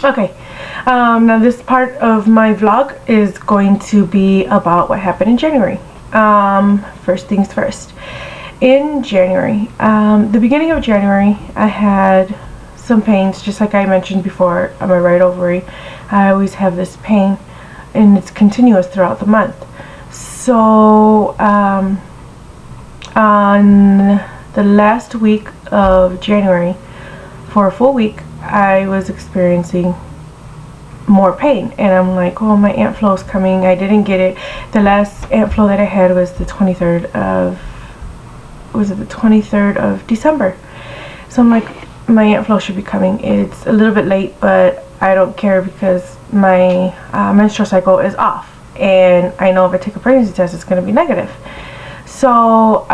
Okay, now this part of my vlog is going to be about what happened in January. First things first. In January, the beginning of January, I had some pains, just like I mentioned before, on my right ovary. I always have this pain, and it's continuous throughout the month. So, on the last week of January, for a full week, I was experiencing more pain, and I'm like, oh, my Aunt Flo's coming. I didn't get it. The last Aunt Flo that I had was the 23rd of December. So I'm like, my Aunt Flo should be coming. It's a little bit late, but I don't care because my menstrual cycle is off, and I know if I take a pregnancy test, it's going to be negative. So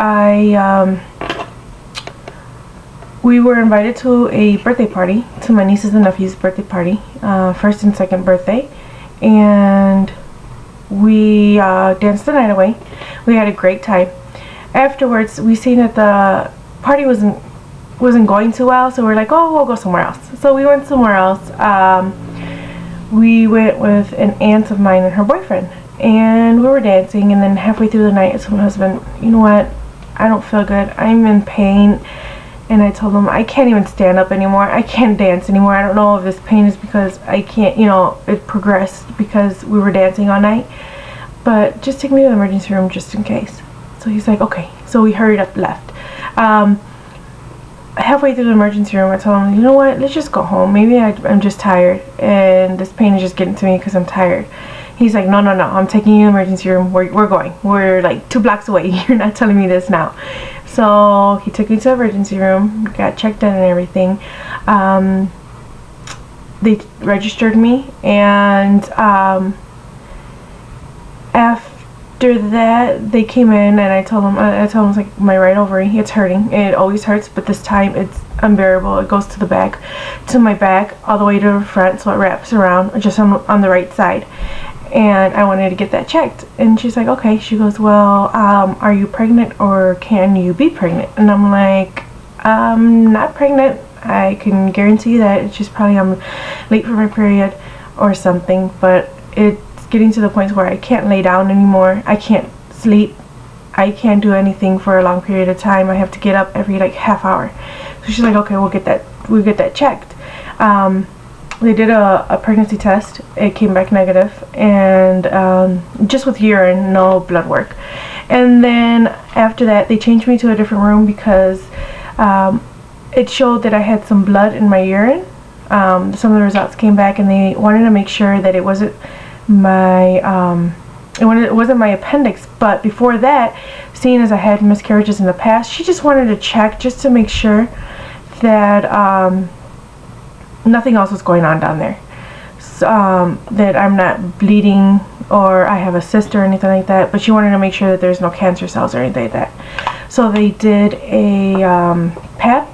we were invited to a birthday party, to my nieces and nephews' birthday party, first and second birthday, and we danced the night away. We had a great time. Afterwards, we seen that the party wasn't going too well, so we're like, oh, we'll go somewhere else. So we went somewhere else. We went with an aunt of mine and her boyfriend, and we were dancing, and then halfway through the night, I told my husband, you know what, I don't feel good, I'm in pain. And I told him, I can't even stand up anymore. I can't dance anymore. I don't know if this pain is because I can't, it progressed because we were dancing all night. But just take me to the emergency room just in case. So he's like, okay. So we hurried up, left. Halfway through the emergency room, I told him, you know what, let's just go home. Maybe I'm just tired, and this pain is just getting to me because I'm tired. He's like, no, I'm taking you to the emergency room. We're going. We're like 2 blocks away. You're not telling me this now. So he took me to the emergency room, got checked in and everything. They registered me, and after that they came in, and I told them it's like my right ovary, it's hurting. It always hurts, but this time it's unbearable. It goes to the back, to my back, all the way to the front, so it wraps around just on the right side. And I wanted to get that checked, and she's like, okay. She goes, well, are you pregnant, or can you be pregnant? And I'm like, not pregnant. I can guarantee that. It's just probably I'm late for my period or something, but it's getting to the point where I can't lay down anymore. I can't sleep. I can't do anything for a long period of time. I have to get up every like half hour. So she's like, okay, we'll get that checked. They did a pregnancy test. It came back negative, and just with urine, no blood work. And then after that, they changed me to a different room because it showed that I had some blood in my urine. Some of the results came back, and they wanted to make sure that it wasn't my appendix. But before that, seeing as I had miscarriages in the past, she just wanted to check just to make sure that nothing else was going on down there, so, that I'm not bleeding or I have a cyst or anything like that. But she wanted to make sure that there's no cancer cells or anything like that. So they did a PAP,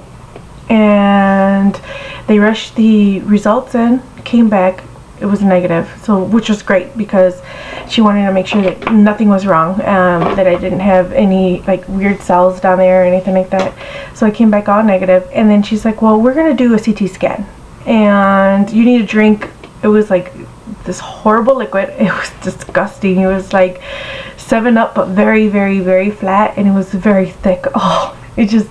and they rushed the results in. Came back, it was negative, so which was great because she wanted to make sure that nothing was wrong, that I didn't have any like weird cells down there or anything like that. So I came back all negative, and then she's like, well, we're gonna do a CT scan, and you need to drink. It was like this horrible liquid. It was disgusting. It was like 7-Up, but very, very, very flat, and it was very thick. Oh, I just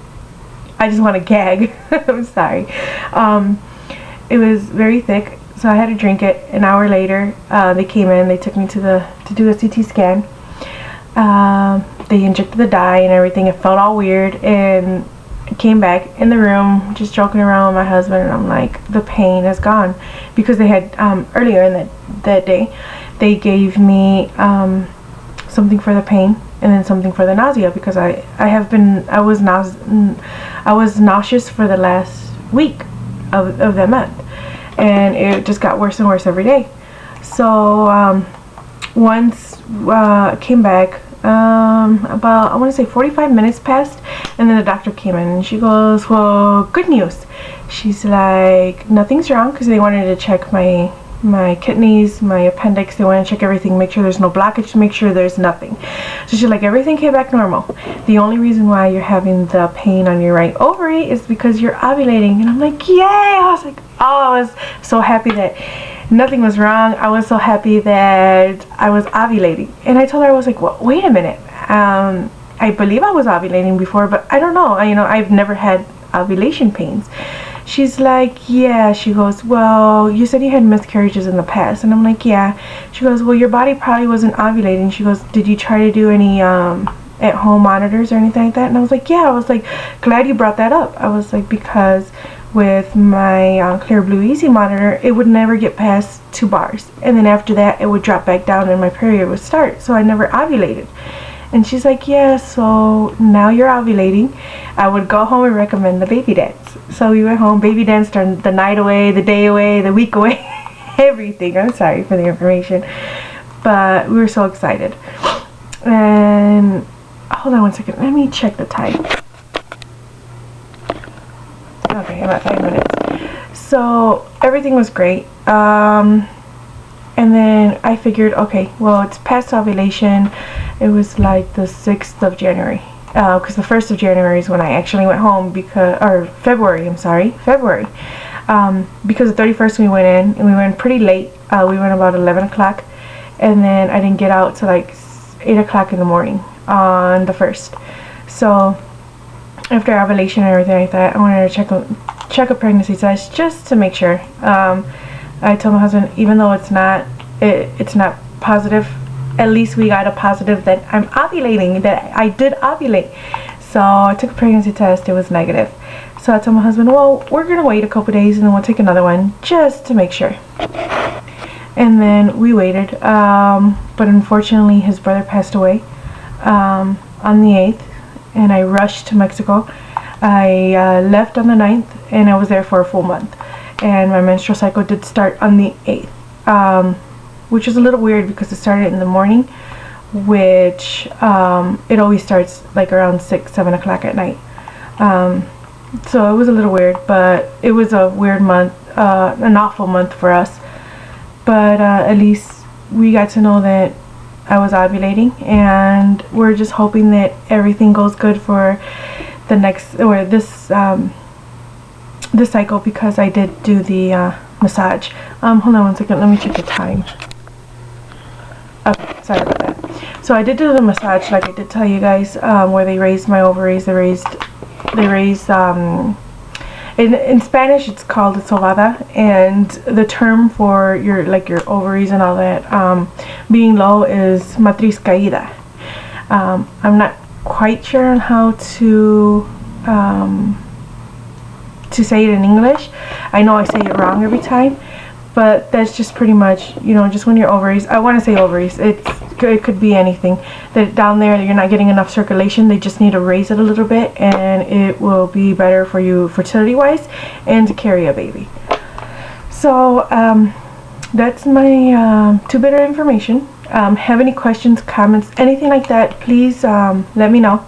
want to gag. I'm sorry. It was very thick, so I had to drink it. An hour later, they came in. They took me to do a CT scan. They injected the dye and everything. It felt all weird, and came back in the room just joking around with my husband, and I'm like, the pain is gone, because they had earlier in that day they gave me something for the pain and then something for the nausea, because I was nauseous for the last week of that month, and it just got worse and worse every day. So once came back, about, I want to say 45 minutes passed, and then the doctor came in, and she goes, well, good news. She's like, nothing's wrong, because they wanted to check my my kidneys, my appendix. They want to check everything, make sure there's no blockage, make sure there's nothing. So she's like, everything came back normal. The only reason why you're having the pain on your right ovary is because you're ovulating. And I'm like, yay! I was like, oh, I was so happy that nothing was wrong. I was so happy that I was ovulating. And I told her, I was like, well, wait a minute. I believe I was ovulating before, but I don't know. I've never had ovulation pains. She's like, yeah. She goes, well, you said you had miscarriages in the past. And I'm like, yeah. She goes, well, your body probably wasn't ovulating. She goes, did you try to do any at-home monitors or anything like that? And I was like, yeah. I was like, glad you brought that up. I was like, because with my Clear Blue Easy monitor, it would never get past 2 bars. And then after that, it would drop back down and my period would start. So I never ovulated. And she's like, yeah, so now you're ovulating. I would go home and recommend the baby dance. So we went home, baby danced the night away, the day away, the week away, everything. I'm sorry for the information. But we were so excited. And hold on one second, let me check the time. Okay, about 5 minutes. So everything was great. And then I figured, okay, well, it's past ovulation. It was like the 6th of January. Because the 1st of January is when I actually went home, or February, I'm sorry, February. Because the 31st we went in, and we went pretty late. We went about 11 o'clock. And then I didn't get out till like 8 o'clock in the morning on the 1st. So after ovulation and everything like that, I wanted to check a pregnancy test just to make sure. I told my husband, even though it's not positive, at least we got a positive that I'm ovulating, that I did ovulate. So I took a pregnancy test, it was negative. So I told my husband, well, we're gonna wait a couple days and then we'll take another one just to make sure. And then we waited, but unfortunately his brother passed away on the 8th, and I rushed to Mexico. I left on the 9th and I was there for a full month. And my menstrual cycle did start on the 8th, which is a little weird because it started in the morning, which it always starts like around 6-7 o'clock at night. So it was a little weird, but it was a weird month, an awful month for us. But at least we got to know that I was ovulating, and we're just hoping that everything goes good for the next, or this cycle, because I did do the massage. Hold on one second, let me check the time. Okay, sorry about that. So I did do the massage, like I did tell you guys, where they raised my ovaries. They raised in Spanish it's called sobada, and the term for your ovaries and all that being low is matriz caída. I'm not quite sure on how to say it in English. I know I say it wrong every time, but that's just pretty much, just when your ovaries, I want to say ovaries, it could be anything, that down there you're not getting enough circulation. They just need to raise it a little bit, and it will be better for you fertility wise and to carry a baby. So that's my 2 bit of information. Have any questions, comments, anything like that, please let me know.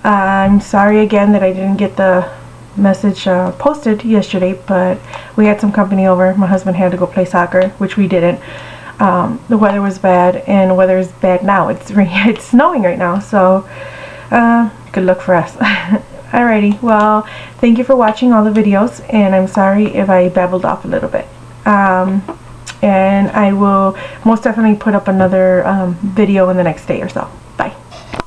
I'm sorry again that I didn't get the message posted yesterday, but we had some company over. My husband had to go play soccer, which we didn't. The weather was bad, and the weather is bad now. It's snowing right now, so good luck for us. Alrighty, well, thank you for watching all the videos, and I'm sorry if I babbled off a little bit. And I will most definitely put up another video in the next day or so.